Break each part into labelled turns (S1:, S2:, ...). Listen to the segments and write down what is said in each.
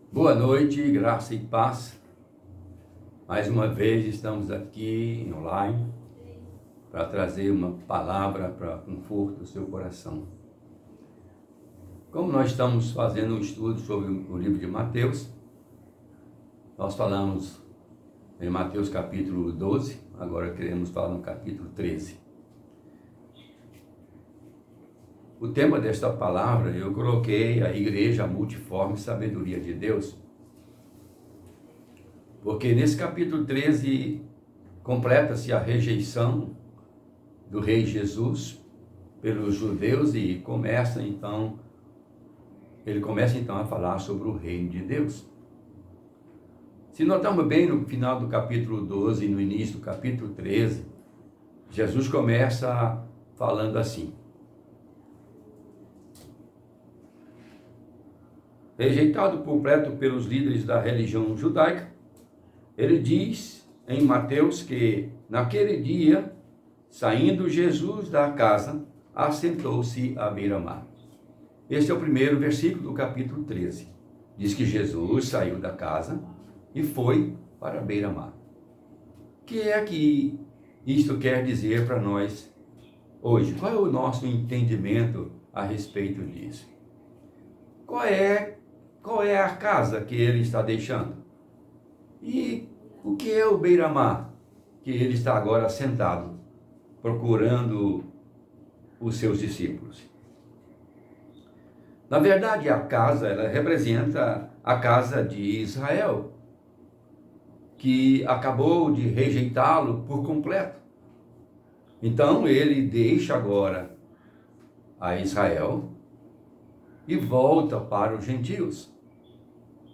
S1: Boa noite, graça e paz. Mais uma vez estamos aqui online para trazer uma palavra para conforto do seu coração. Como nós estamos fazendo um estudo sobre o livro de Mateus, nós falamos em Mateus capítulo 12, agora queremos falar no capítulo 13. O tema desta palavra eu coloquei a igreja multiforme sabedoria de Deus, porque nesse capítulo 13 completa-se a rejeição do rei Jesus pelos judeus e ele começa então a falar sobre o reino de Deus. Se notarmos bem no final do capítulo 12 e no início do capítulo 13, Jesus começa falando assim: rejeitado por completo pelos líderes da religião judaica, ele diz em Mateus que naquele dia, saindo Jesus da casa, assentou-se à beira-mar. Este é o primeiro versículo do capítulo 13. Diz que Jesus saiu da casa e foi para a beira-mar. O que é que isto quer dizer para nós hoje? Qual é o nosso entendimento a respeito disso? Qual é a casa que ele está deixando? E o que é o beira-mar que ele está agora sentado, procurando os seus discípulos? Na verdade, a casa, ela representa a casa de Israel, que acabou de rejeitá-lo por completo. Então, ele deixa agora a Israel e volta para os gentios.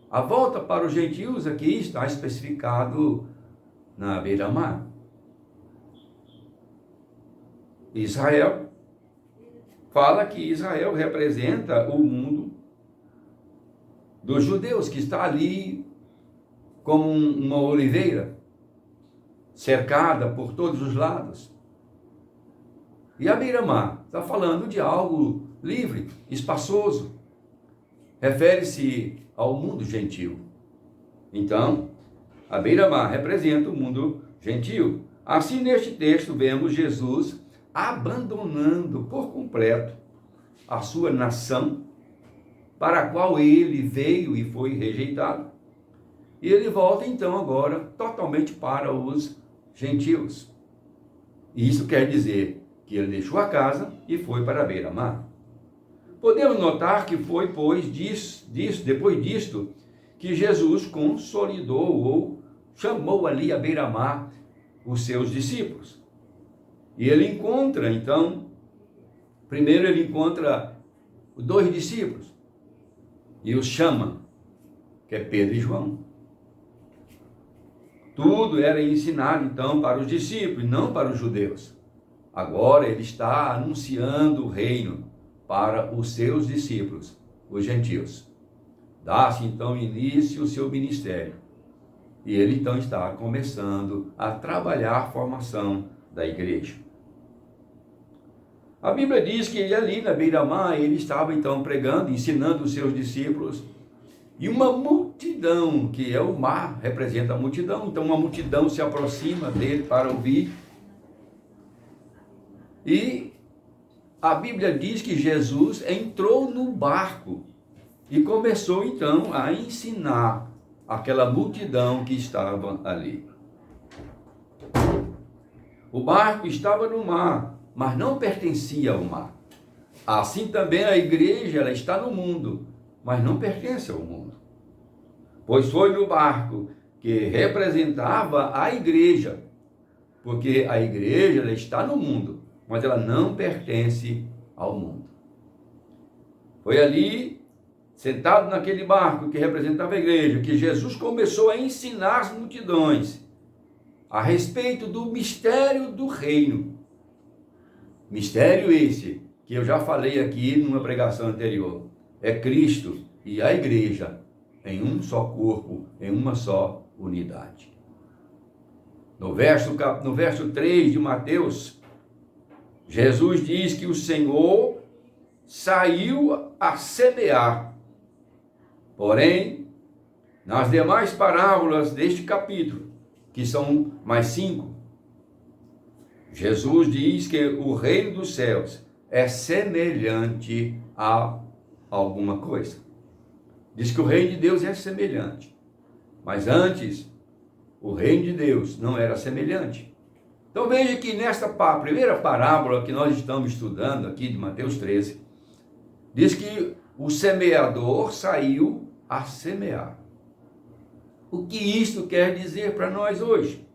S1: A volta para os gentios aqui está especificado na beira-mar. Israel, fala que Israel representa o mundo dos judeus, que está ali como uma oliveira, cercada por todos os lados. E a beira-mar está falando de algo livre, espaçoso. Refere-se ao mundo gentil. Então, a beira-mar representa o mundo gentil. Assim, neste texto, vemos Jesus abandonando por completo a sua nação, para a qual ele veio e foi rejeitado. E ele volta, então, agora, totalmente para os gentios. E isso quer dizer que ele deixou a casa e foi para a beira-mar. Podemos notar que foi depois disto, que Jesus consolidou ou chamou ali à beira-mar os seus discípulos. E ele encontra, então, primeiro ele encontra dois discípulos e os chama, que é Pedro e João. Tudo era ensinado, então, para os discípulos, não para os judeus. Agora ele está anunciando o reino para os seus discípulos, os gentios. Dá-se então início ao seu ministério. E ele então está começando a trabalhar a formação da igreja. A Bíblia diz que ele ali na beira-mar, ele estava então pregando, ensinando os seus discípulos. E uma multidão, que é o mar, representa a multidão. Então uma multidão se aproxima dele para ouvir. E a Bíblia diz que Jesus entrou no barco e começou então a ensinar aquela multidão que estava ali. O barco estava no mar, mas não pertencia ao mar. Assim também a igreja, ela está no mundo, mas não pertence ao mundo. Pois foi no barco que representava a igreja, porque a igreja, ela está no mundo, mas ela não pertence ao mundo. Foi ali, sentado naquele barco que representava a igreja, que Jesus começou a ensinar as multidões a respeito do mistério do reino. Mistério esse, que eu já falei aqui numa pregação anterior. É Cristo e a igreja em um só corpo, em uma só unidade. No verso 3 de Mateus, Jesus diz que o Senhor saiu a semear, porém Nas demais parábolas deste capítulo, que são mais 5, Jesus diz que o reino dos céus é semelhante a alguma coisa. Diz que o reino de Deus é semelhante. Mas antes, o reino de Deus não era semelhante. Então veja que nesta primeira parábola que nós estamos estudando aqui de Mateus 13, diz que o semeador saiu a semear. O que isto quer dizer para nós hoje?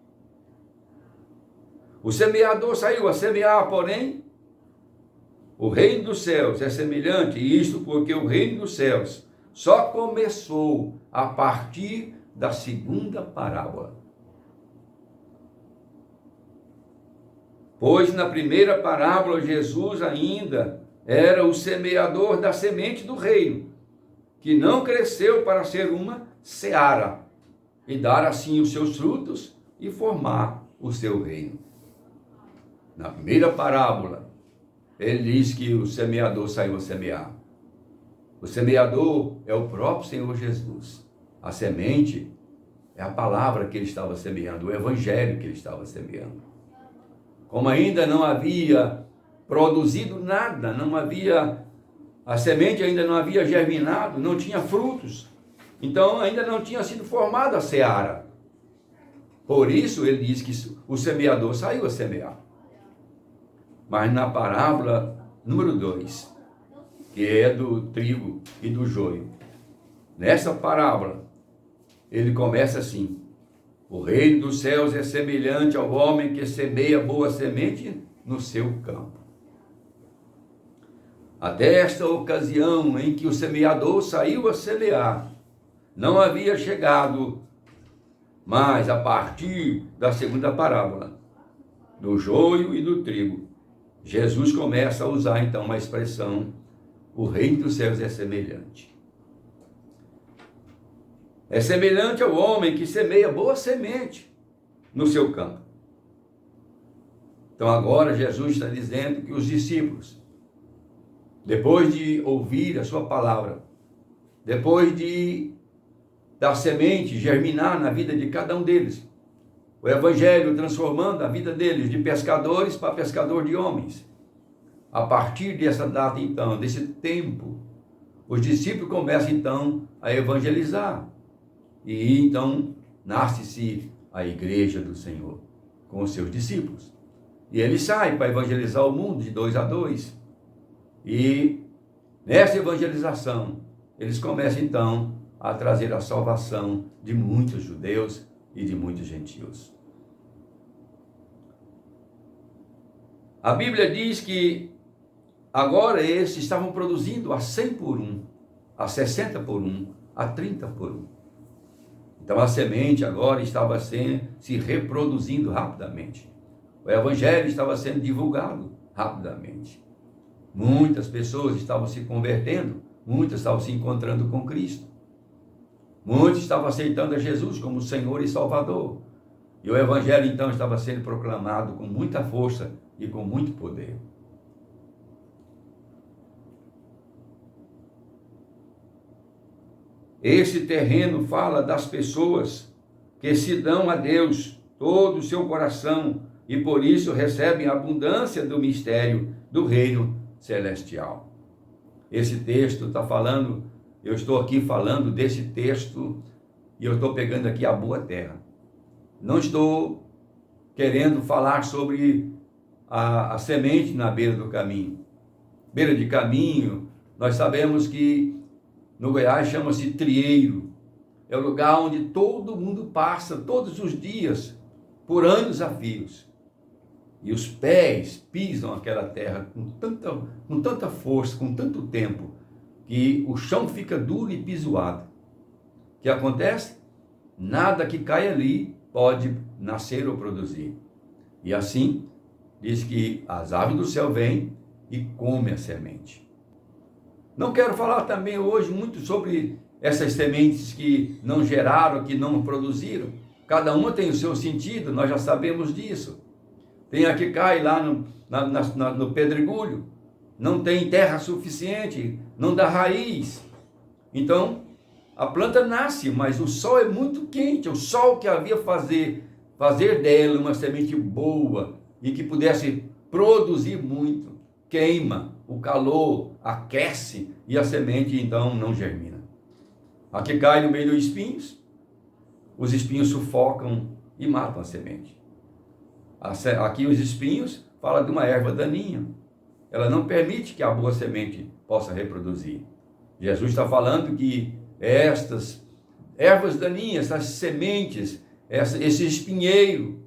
S1: O semeador saiu a semear, porém, o reino dos céus é semelhante, e isto porque o reino dos céus só começou a partir da segunda parábola. Pois na primeira parábola Jesus ainda era o semeador da semente do reino, que não cresceu para ser uma seara, e dar assim os seus frutos e formar o seu reino. Na primeira parábola, ele diz que o semeador saiu a semear. O semeador é o próprio Senhor Jesus. A semente é a palavra que ele estava semeando, o evangelho que ele estava semeando. Como ainda não havia produzido nada, a semente ainda não havia germinado, não tinha frutos, então ainda não tinha sido formada a seara. Por isso ele diz que o semeador saiu a semear. Mas na parábola número 2, que é do trigo e do joio, nessa parábola, ele começa assim: o reino dos céus é semelhante ao homem que semeia boa semente no seu campo. Até esta ocasião em que o semeador saiu a semear, não havia chegado, mas a partir da segunda parábola, do joio e do trigo, Jesus começa a usar então uma expressão: o reino dos céus é semelhante. É semelhante ao homem que semeia boa semente no seu campo. Então agora Jesus está dizendo que os discípulos, depois de ouvir a sua palavra, depois da semente germinar na vida de cada um deles, o evangelho transformando a vida deles de pescadores para pescador de homens, a partir dessa data então, desse tempo, os discípulos começam então a evangelizar. E então nasce-se a igreja do Senhor com os seus discípulos. E ele sai para evangelizar o mundo de 2 a 2. E nessa evangelização, eles começam então a trazer a salvação de muitos judeus e de muitos gentios. A Bíblia diz que agora esses estavam produzindo a 100 por 1, a 60 por 1, a 30 por 1. Então a semente agora estava se reproduzindo rapidamente. O evangelho estava sendo divulgado rapidamente. Muitas pessoas estavam se convertendo, muitas estavam se encontrando com Cristo. Muitos estavam aceitando a Jesus como Senhor e Salvador. E o evangelho então estava sendo proclamado com muita força e com muito poder. Esse terreno fala das pessoas que se dão a Deus todo o seu coração e por isso recebem a abundância do mistério do reino celestial. Esse texto está falando, eu estou aqui falando desse texto e eu estou pegando aqui a boa terra. Não estou querendo falar sobre a semente na beira do caminho. Beira de caminho, nós sabemos que no Goiás chama-se trieiro. É o lugar onde todo mundo passa todos os dias, por anos a fios. E os pés pisam aquela terra com tanta força, com tanto tempo, que o chão fica duro e pisoado. O que acontece? Nada que cai ali pode nascer ou produzir. E assim, diz que as aves do céu vêm e comem a semente. Não quero falar também hoje muito sobre essas sementes que não geraram, que não produziram. Cada uma tem o seu sentido, nós já sabemos disso. Tem a que cai lá no pedregulho, não tem terra suficiente, não dá raiz. Então, a planta nasce, mas o sol é muito quente. O sol que havia fazer dela uma semente boa e que pudesse produzir muito, queima, o calor aquece e a semente então não germina. A que cai no meio dos espinhos, os espinhos sufocam e matam a semente. Aqui os espinhos fala de uma erva daninha. Ela não permite que a boa semente possa reproduzir. Jesus está falando que estas ervas daninhas, essas sementes, esse espinheiro,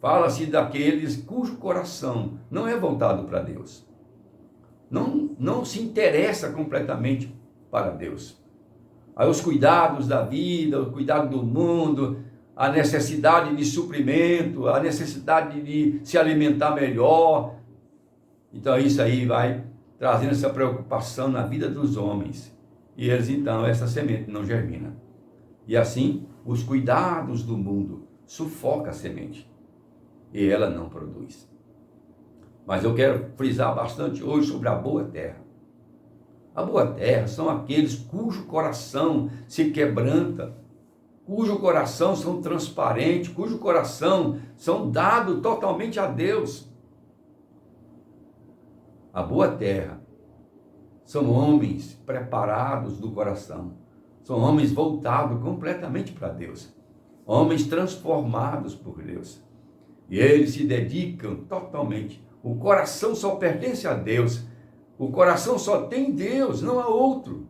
S1: fala-se daqueles cujo coração não é voltado para Deus. Não se interessa completamente para Deus. Aí os cuidados da vida, o cuidado do mundo, a necessidade de suprimento, a necessidade de se alimentar melhor. Então isso aí vai trazendo essa preocupação na vida dos homens. E eles então, essa semente não germina. E assim, os cuidados do mundo sufocam a semente. E ela não produz. Mas eu quero frisar bastante hoje sobre a boa terra. A boa terra são aqueles cujo coração se quebranta, cujo coração são transparentes, cujo coração são dados totalmente a Deus. A boa terra são homens preparados do coração, são homens voltados completamente para Deus, homens transformados por Deus. E eles se dedicam totalmente. O coração só pertence a Deus. O coração só tem Deus, não há outro.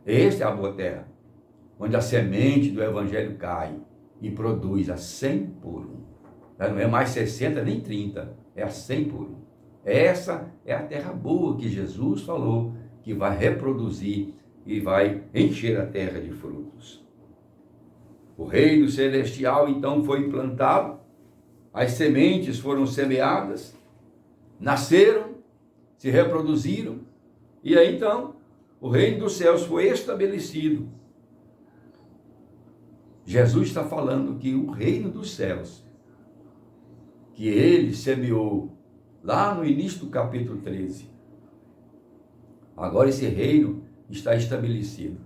S1: Esta é a boa terra, onde a semente do Evangelho cai e produz a 100 por 1. Não é mais 60 nem 30, é a 100 por 1. Essa é a terra boa que Jesus falou, que vai reproduzir e vai encher a terra de frutos. O reino celestial então foi implantado, as sementes foram semeadas, nasceram, se reproduziram, e aí então o reino dos céus foi estabelecido. Jesus está falando que o reino dos céus, que ele semeou lá no início do capítulo 13, agora esse reino está estabelecido.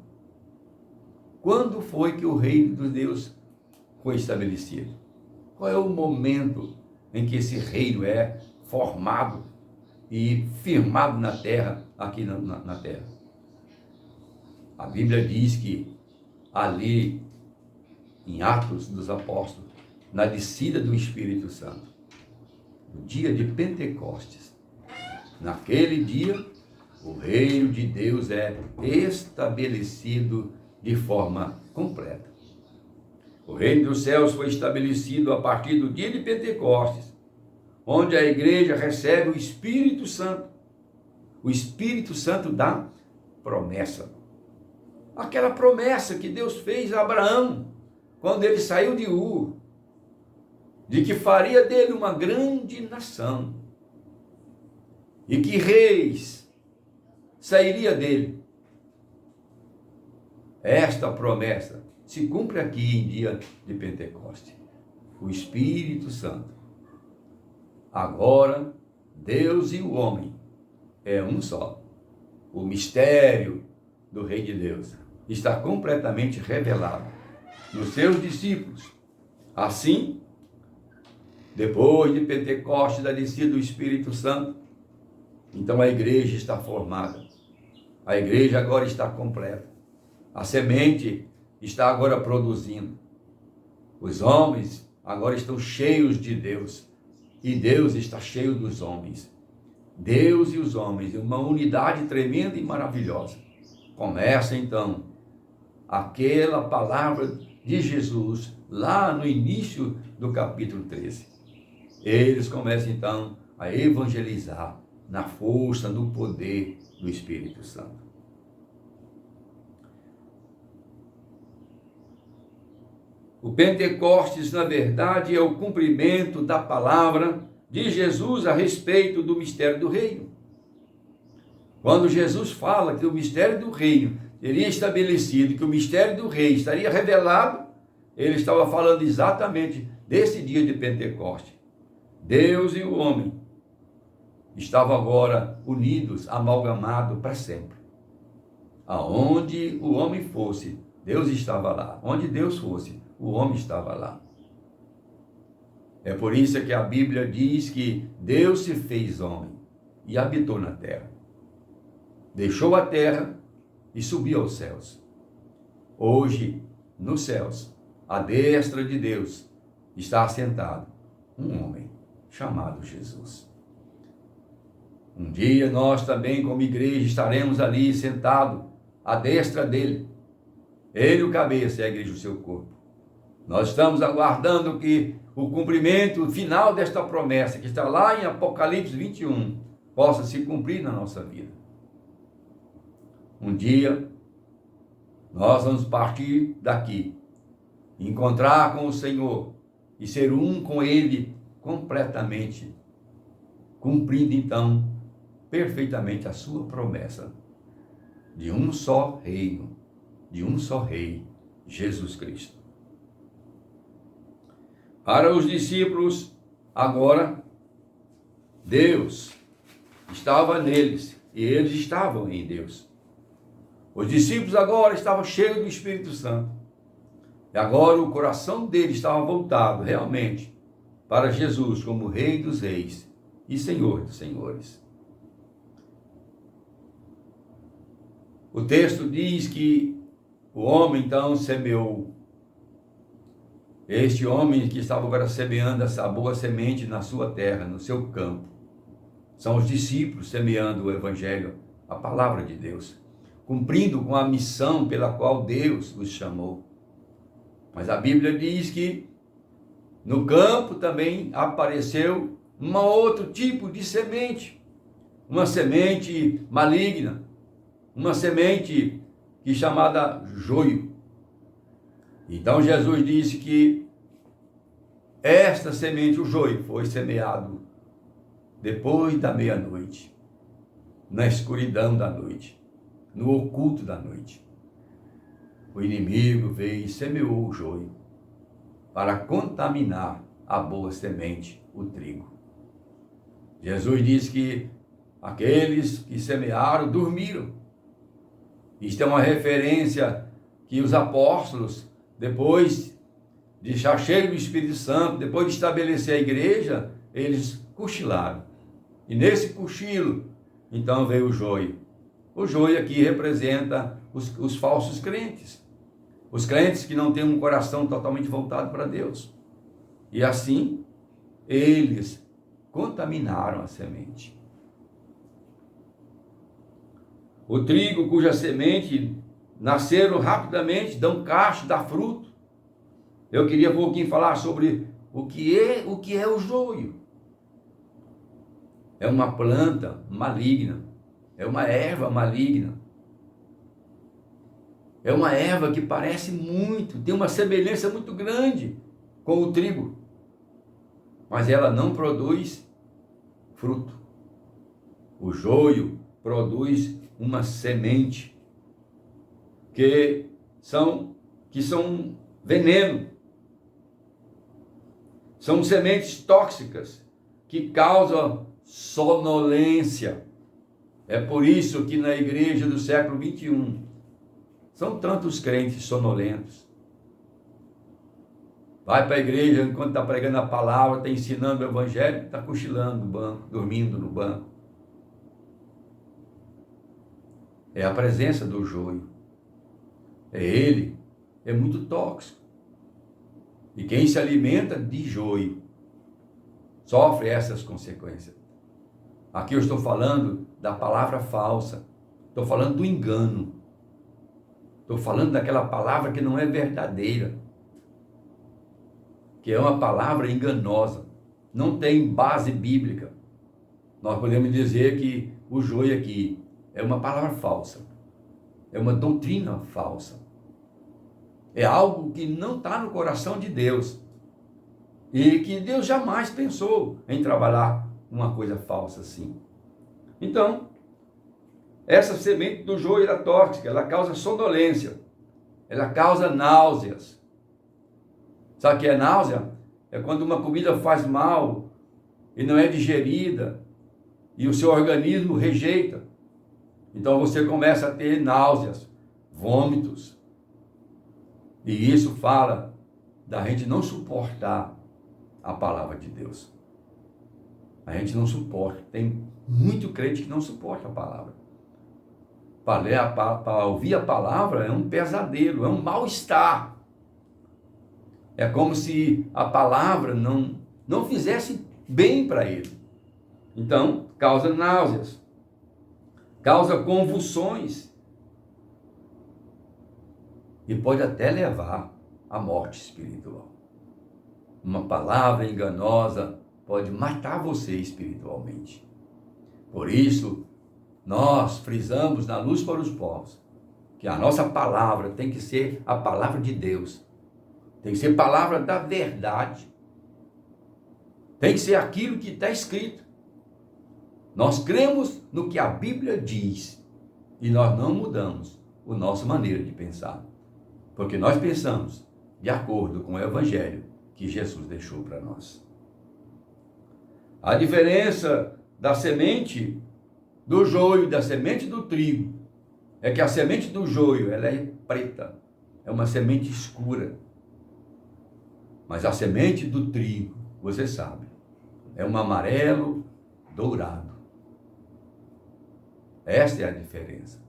S1: Quando foi que o reino de Deus foi estabelecido? Qual é o momento em que esse reino é formado e firmado na terra, aqui na terra? A Bíblia diz que ali, em Atos dos Apóstolos, na descida do Espírito Santo, no dia de Pentecostes, naquele dia, o reino de Deus é estabelecido de forma completa. O reino dos céus foi estabelecido a partir do dia de Pentecostes, onde a igreja recebe o Espírito Santo. O Espírito Santo dá promessa. Aquela promessa que Deus fez a Abraão, quando ele saiu de Ur, de que faria dele uma grande nação, e que reis sairia dele. Esta promessa se cumpre aqui em dia de Pentecostes. O Espírito Santo. Agora, Deus e o homem é um só. O mistério do Rei de Deus está completamente revelado nos seus discípulos. Assim, depois de Pentecostes, da descida do Espírito Santo, então a igreja está formada. A igreja agora está completa. A semente está agora produzindo. Os homens agora estão cheios de Deus. E Deus está cheio dos homens. Deus e os homens, uma unidade tremenda e maravilhosa. Começa então aquela palavra de Jesus lá no início do capítulo 13. Eles começam então a evangelizar na força, no poder do Espírito Santo. O Pentecostes, na verdade, é o cumprimento da palavra de Jesus a respeito do mistério do reino. Quando Jesus fala que o mistério do reino seria estabelecido, que o mistério do reino estaria revelado, ele estava falando exatamente desse dia de Pentecostes. Deus e o homem estavam agora unidos, amalgamados para sempre. Aonde o homem fosse, Deus estava lá. Onde Deus fosse, o homem estava lá. É por isso que a Bíblia diz que Deus se fez homem e habitou na terra. Deixou a terra e subiu aos céus. Hoje, nos céus, à destra de Deus, está assentado um homem chamado Jesus. Um dia nós também, como igreja, estaremos ali sentados à destra dele. Ele o cabeça e a igreja o seu corpo. Nós estamos aguardando que o cumprimento final desta promessa, que está lá em Apocalipse 21, possa se cumprir na nossa vida. Um dia, nós vamos partir daqui, encontrar com o Senhor e ser um com Ele completamente, cumprindo então perfeitamente a sua promessa de um só reino, de um só rei, Jesus Cristo. Para os discípulos, agora, Deus estava neles e eles estavam em Deus. Os discípulos agora estavam cheios do Espírito Santo. E agora o coração deles estava voltado realmente para Jesus como Rei dos Reis e Senhor dos Senhores. O texto diz que o homem então semeou. Este homem que estava agora semeando essa boa semente na sua terra, no seu campo, são os discípulos semeando o Evangelho, a palavra de Deus, cumprindo com a missão pela qual Deus os chamou. Mas a Bíblia diz que no campo também apareceu um outro tipo de semente, uma semente maligna, uma semente que é chamada joio. Então Jesus disse que esta semente, o joio, foi semeado depois da meia-noite, na escuridão da noite, no oculto da noite. O inimigo veio e semeou o joio para contaminar a boa semente, o trigo. Jesus disse que aqueles que semearam dormiram. Isto é uma referência que os apóstolos, depois de estar cheios do Espírito Santo, depois de estabelecer a igreja, eles cochilaram. E nesse cochilo, então veio o joio. O joio aqui representa os falsos crentes. Os crentes que não têm um coração totalmente voltado para Deus. E assim, eles contaminaram a semente. O trigo cuja semente nasceram rapidamente, dão cacho, dá fruto. Eu queria um pouquinho falar sobre o que é o joio. É uma planta maligna, é uma erva maligna. É uma erva que parece muito, tem uma semelhança muito grande com o trigo, mas ela não produz fruto. O joio produz uma semente que são veneno. São sementes tóxicas que causam sonolência. É por isso que na igreja do século 21 são tantos crentes sonolentos. Vai para a igreja enquanto está pregando a palavra, está ensinando o evangelho, está cochilando no banco, dormindo no banco. É a presença do joio. É muito tóxico. E quem se alimenta de joio sofre essas consequências. Aqui eu estou falando da palavra falsa. Estou falando do engano. Estou falando daquela palavra que não é verdadeira. Que é uma palavra enganosa. Não tem base bíblica. Nós podemos dizer que o joio aqui é uma palavra falsa. É uma doutrina falsa. É algo que não está no coração de Deus. E que Deus jamais pensou em trabalhar uma coisa falsa assim. Então, essa semente do joio era tóxica, ela causa sonolência, ela causa náuseas. Sabe o que é náusea? É quando uma comida faz mal e não é digerida e o seu organismo rejeita. Então você começa a ter náuseas, vômitos. E isso fala da gente não suportar a palavra de Deus. A gente não suporta. Tem muito crente que não suporta a palavra. Para ouvir a palavra é um pesadelo, é um mal-estar. É como se a palavra não fizesse bem para ele. Então, causa náuseas, causa convulsões e pode até levar à morte espiritual. Uma palavra enganosa pode matar você espiritualmente. Por isso, nós frisamos na Luz para os Povos que a nossa palavra tem que ser a palavra de Deus. Tem que ser palavra da verdade. Tem que ser aquilo que está escrito. Nós cremos no que a Bíblia diz e nós não mudamos a nossa maneira de pensar. Porque nós pensamos de acordo com o Evangelho que Jesus deixou para nós. A diferença da semente do joio e da semente do trigo é que a semente do joio ela é preta, é uma semente escura. Mas a semente do trigo, você sabe, é um amarelo dourado. Esta é a diferença.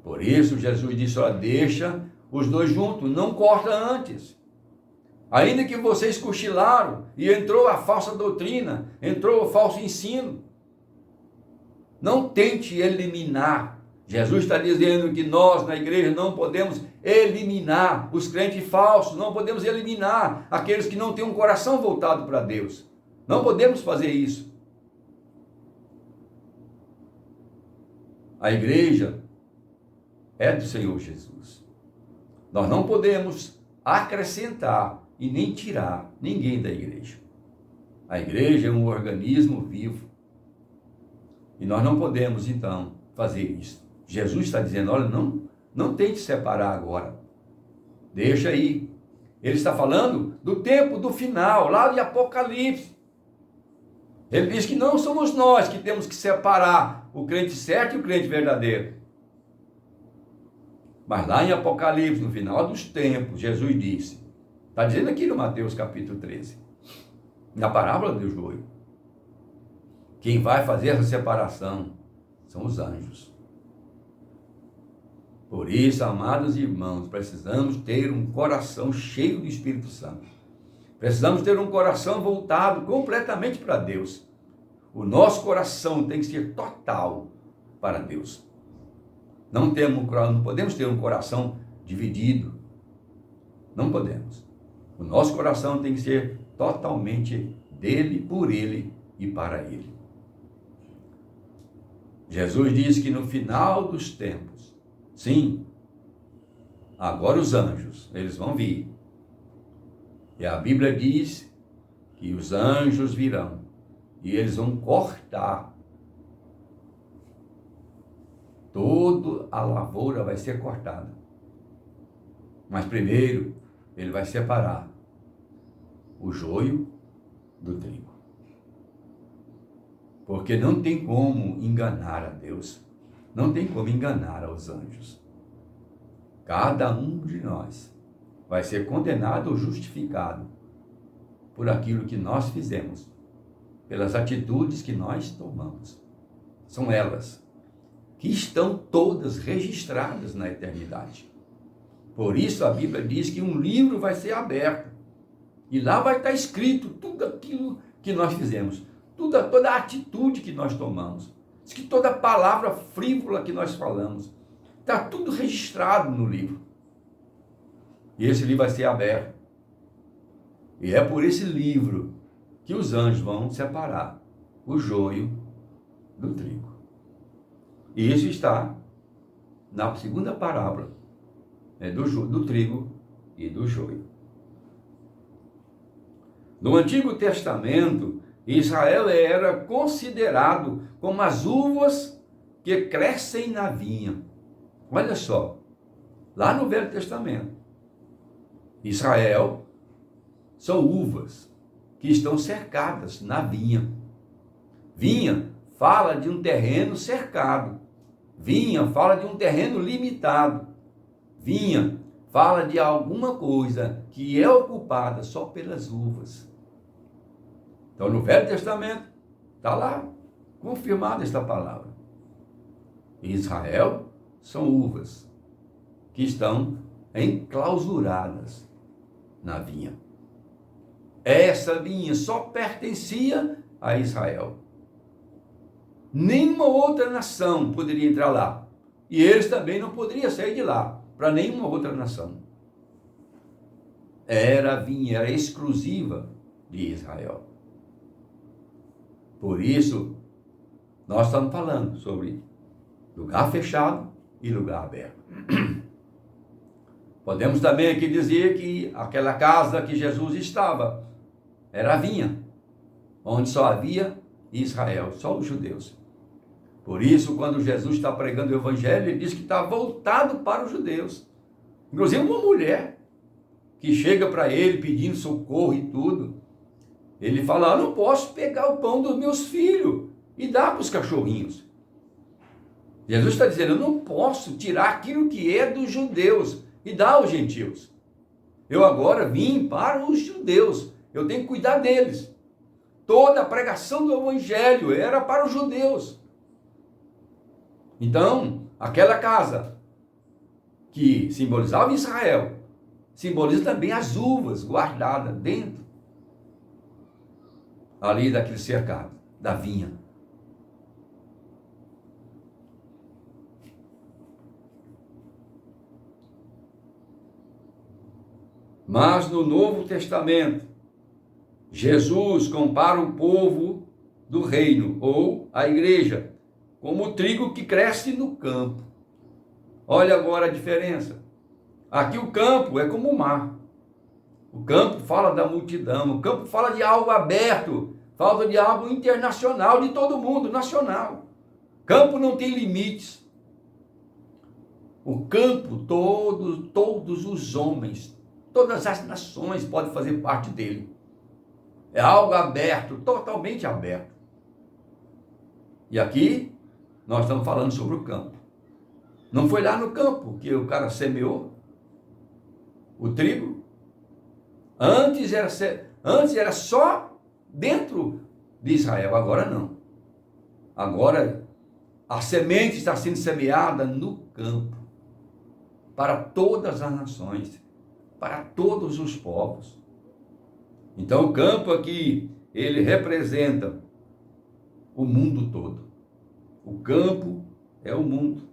S1: Por isso Jesus disse, olha, deixa os dois juntos, não corta antes. Ainda que vocês cochilaram e entrou a falsa doutrina, entrou o falso ensino, não tente eliminar. Jesus está dizendo que nós na igreja não podemos eliminar os crentes falsos, não podemos eliminar aqueles que não têm um coração voltado para Deus. Não podemos fazer isso. A igreja é do Senhor Jesus. Nós não podemos acrescentar e nem tirar ninguém da igreja. A igreja é um organismo vivo. E nós não podemos, então, fazer isso. Jesus está dizendo, olha, não tente separar agora. Deixa aí. Ele está falando do tempo do final, lá de Apocalipse. Ele diz que não somos nós que temos que separar o crente certo e o crente verdadeiro. Mas lá em Apocalipse, no final dos tempos, Jesus disse, está dizendo aqui no Mateus capítulo 13, na parábola do joio, quem vai fazer essa separação são os anjos. Por isso, amados irmãos, precisamos ter um coração cheio do Espírito Santo. Precisamos ter um coração voltado completamente para Deus. O nosso coração tem que ser total para Deus. Não podemos ter um coração dividido. Não podemos. O nosso coração tem que ser totalmente dele, por ele e para ele. Jesus disse que no final dos tempos, sim, agora os anjos, eles vão vir. E a Bíblia diz que os anjos virão e eles vão cortar. Toda a lavoura vai ser cortada. Mas primeiro, ele vai separar o joio do trigo. Porque não tem como enganar a Deus. Não tem como enganar aos anjos. Cada um de nós vai ser condenado ou justificado por aquilo que nós fizemos, pelas atitudes que nós tomamos. São elas que estão todas registradas na eternidade. Por isso a Bíblia diz que um livro vai ser aberto e lá vai estar escrito tudo aquilo que nós fizemos, toda a atitude que nós tomamos, diz que toda palavra frívola que nós falamos, está tudo registrado no livro. E esse livro vai ser aberto. E é por esse livro que os anjos vão separar o joio do trigo. E isso está na segunda parábola, do trigo e do joio. No Antigo Testamento, Israel era considerado como as uvas que crescem na vinha. Olha só, lá no Velho Testamento, Israel são uvas que estão cercadas na vinha. Vinha fala de um terreno cercado. Vinha fala de um terreno limitado. Vinha fala de alguma coisa que é ocupada só pelas uvas. Então, no Velho Testamento, está lá confirmada esta palavra. Israel são uvas que estão enclausuradas na vinha. Essa vinha só pertencia a Israel. Nenhuma outra nação poderia entrar lá. E eles também não poderiam sair de lá para nenhuma outra nação. Era a vinha, era exclusiva de Israel. Por isso, nós estamos falando sobre lugar fechado e lugar aberto. Podemos também aqui dizer que aquela casa que Jesus estava era a vinha, onde só havia Israel, só os judeus. Por isso, quando Jesus está pregando o evangelho, ele diz que está voltado para os judeus. Inclusive uma mulher que chega para ele pedindo socorro e tudo. Ele fala, eu não posso pegar o pão dos meus filhos e dar para os cachorrinhos. Jesus está dizendo, eu não posso tirar aquilo que é dos judeus e dar aos gentios. Eu agora vim para os judeus, eu tenho que cuidar deles. Toda a pregação do evangelho era para os judeus. Então, aquela casa que simbolizava Israel, simboliza também as uvas guardadas dentro ali daquele cercado, da vinha. Mas no Novo Testamento, Jesus compara o povo do reino, ou a igreja, como o trigo que cresce no campo. Olha agora a diferença. Aqui o campo é como o mar. O campo fala da multidão, o campo fala de algo aberto, fala de algo internacional, de todo mundo, nacional. Campo não tem limites. O campo, todos os homens, todas as nações podem fazer parte dele. É algo aberto, totalmente aberto. E aqui nós estamos falando sobre o campo. Não foi lá no campo que o cara semeou o trigo? Antes era só dentro de Israel, agora não. Agora a semente está sendo semeada no campo, para todas as nações, para todos os povos. Então o campo aqui, ele representa o mundo todo. O campo é o mundo.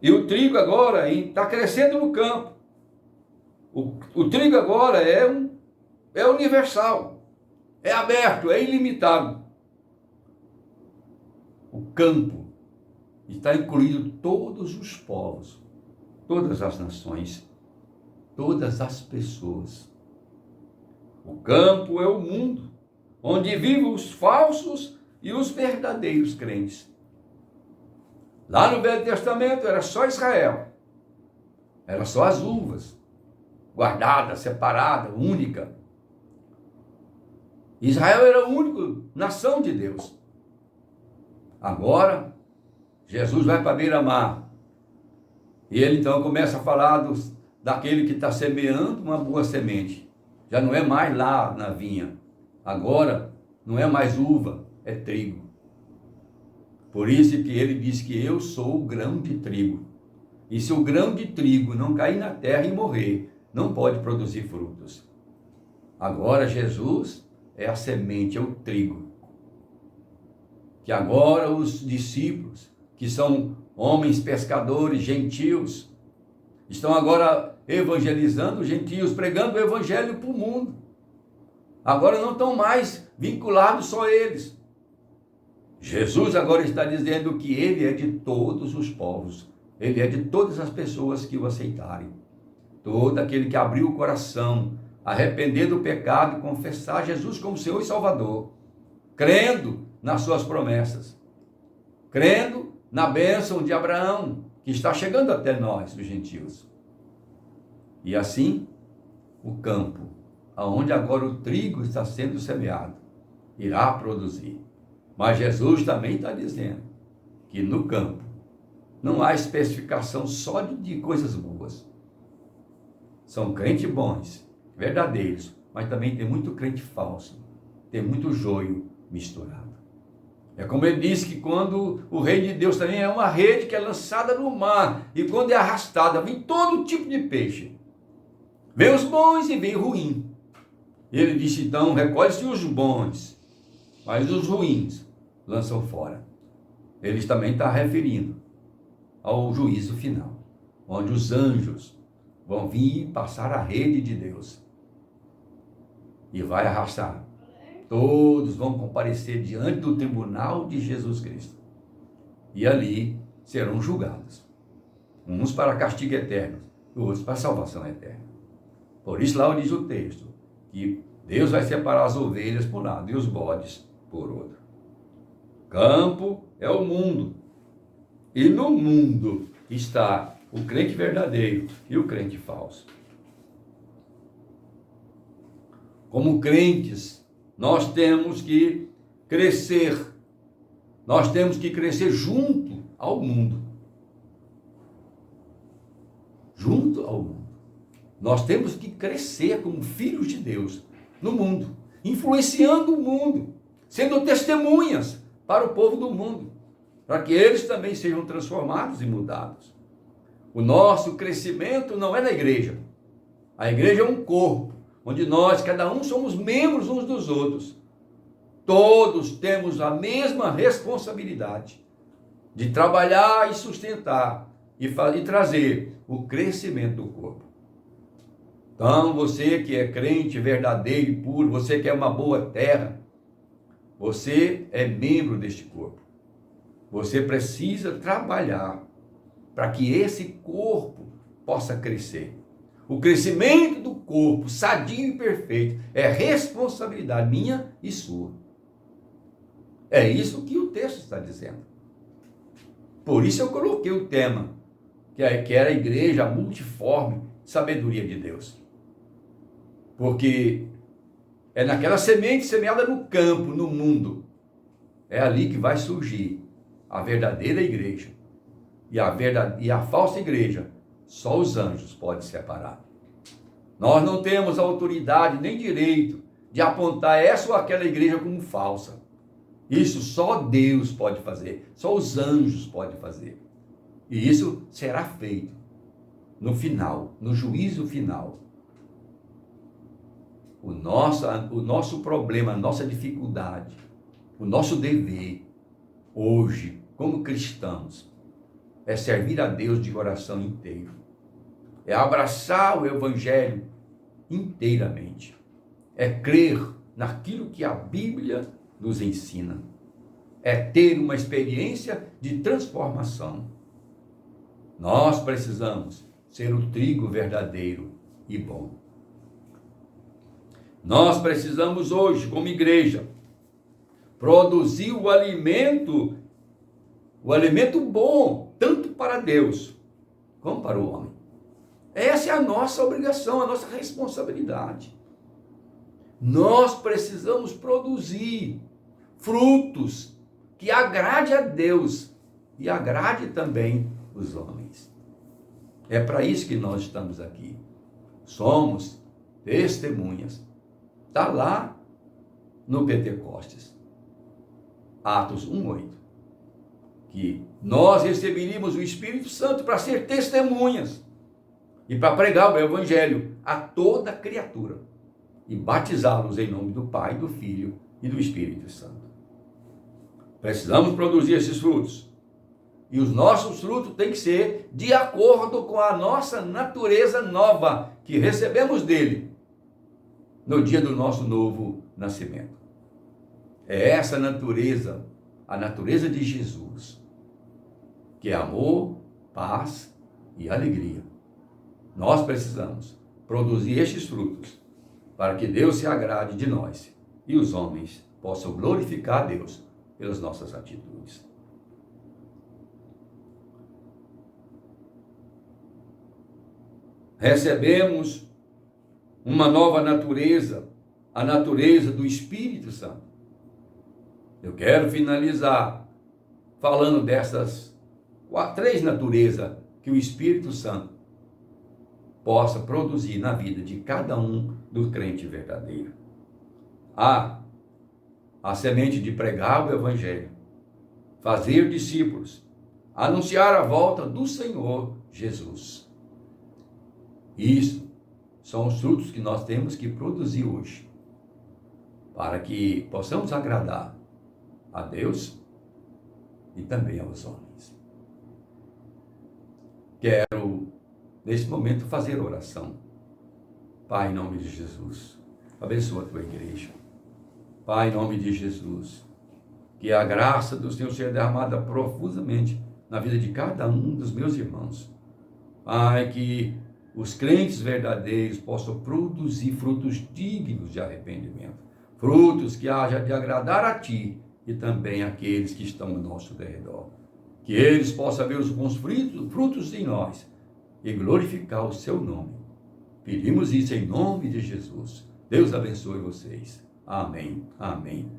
S1: E o trigo agora está crescendo no campo. O trigo agora é universal, é aberto, é ilimitado. O campo está incluído todos os povos, todas as nações, todas as pessoas. O campo é o mundo, onde vivem os falsos e os verdadeiros crentes. Lá no Velho Testamento era só Israel, era só as uvas, guardada, separada, única. Israel era a única nação de Deus. Agora, Jesus vai para a beira-mar. E ele então começa a falar daquele que está semeando uma boa semente. Já não é mais lá na vinha. Agora, não é mais uva, é trigo. Por isso que ele diz que eu sou o grão de trigo. E se o grão de trigo não cair na terra e morrer, não pode produzir frutos. Agora Jesus é a semente, é o trigo. Que agora os discípulos, que são homens pescadores, gentios, estão agora evangelizando os gentios, pregando o evangelho para o mundo. Agora não estão mais vinculados só eles. Jesus agora está dizendo que ele é de todos os povos. Ele é de todas as pessoas que o aceitarem. Todo aquele que abriu o coração, arrepender do pecado e confessar Jesus como Senhor e Salvador, crendo nas suas promessas, crendo na bênção de Abraão, que está chegando até nós, os gentios. E assim, o campo, aonde agora o trigo está sendo semeado, irá produzir Mas Jesus também está dizendo que no campo não há especificação só de coisas boas. São crentes bons, verdadeiros, mas também tem muito crente falso, tem muito joio misturado. É como ele disse que quando o reino de Deus também é uma rede que é lançada no mar, e quando é arrastada, vem todo tipo de peixe. Vem os bons e vem o ruim. Ele disse então, recolhe-se os bons, mas os ruins lançam fora. Ele também está referindo ao juízo final, onde os anjos vão vir passar a rede de Deus e vai arrastar. Todos vão comparecer diante do tribunal de Jesus Cristo e ali serão julgados, uns para castigo eterno, outros para salvação eterna. Por isso lá diz o texto que Deus vai separar as ovelhas por um lado e os bodes por outro. Campo é o mundo, e no mundo está o crente verdadeiro e o crente falso. Como crentes, nós temos que crescer. Nós temos que crescer junto ao mundo. Junto ao mundo. Nós temos que crescer como filhos de Deus no mundo, influenciando o mundo, sendo testemunhas para o povo do mundo, para que eles também sejam transformados e mudados. O nosso crescimento não é na igreja. A igreja é um corpo, onde nós, cada um, somos membros uns dos outros. Todos temos a mesma responsabilidade de trabalhar e sustentar e trazer o crescimento do corpo. Então, você que é crente verdadeiro e puro, você que é uma boa terra, você é membro deste corpo. Você precisa trabalhar para que esse corpo possa crescer. O crescimento do corpo, sadio e perfeito, é responsabilidade minha e sua. É isso que o texto está dizendo. Por isso eu coloquei o tema, que era a igreja multiforme, sabedoria de Deus. Porque é naquela semente semeada no campo, no mundo, é ali que vai surgir a verdadeira igreja. E a falsa igreja, só os anjos podem separar. Nós não temos autoridade nem direito de apontar essa ou aquela igreja como falsa. Isso só Deus pode fazer, só os anjos podem fazer. E isso será feito no final, no juízo final. O nosso problema, a nossa dificuldade, o nosso dever hoje, como cristãos, é servir a Deus de coração inteiro. É abraçar o Evangelho inteiramente. É crer naquilo que a Bíblia nos ensina. É ter uma experiência de transformação. Nós precisamos ser o trigo verdadeiro e bom. Nós precisamos hoje, como igreja, produzir o alimento bom, tanto para Deus como para o homem. Essa é a nossa obrigação, a nossa responsabilidade. Nós precisamos produzir frutos que agrade a Deus e agrade também os homens. É para isso que nós estamos aqui. Somos testemunhas. Está lá no Pentecostes, Atos 1:8, que nós receberíamos o Espírito Santo para ser testemunhas e para pregar o Evangelho a toda criatura e batizá-los em nome do Pai, do Filho e do Espírito Santo. Precisamos produzir esses frutos. E os nossos frutos têm que ser de acordo com a nossa natureza nova que recebemos dele no dia do nosso novo nascimento. É essa natureza, a natureza de Jesus, que é amor, paz e alegria. Nós precisamos produzir estes frutos para que Deus se agrade de nós e os homens possam glorificar a Deus pelas nossas atitudes. Recebemos uma nova natureza, a natureza do Espírito Santo. Eu quero finalizar falando dessas três naturezas que o Espírito Santo possa produzir na vida de cada um do crente verdadeiro. A semente de pregar o Evangelho, fazer discípulos, anunciar a volta do Senhor Jesus. Isso são os frutos que nós temos que produzir hoje, para que possamos agradar a Deus e também aos homens. Quero, nesse momento, fazer oração. Pai, em nome de Jesus, abençoa a tua igreja. Pai, em nome de Jesus, que a graça do Senhor seja derramada profusamente na vida de cada um dos meus irmãos. Pai, que os crentes verdadeiros possam produzir frutos dignos de arrependimento, frutos que haja de agradar a Ti e também àqueles que estão ao nosso redor. Que eles possam ver os bons frutos em nós e glorificar o Seu nome. Pedimos isso em nome de Jesus. Deus abençoe vocês. Amém. Amém.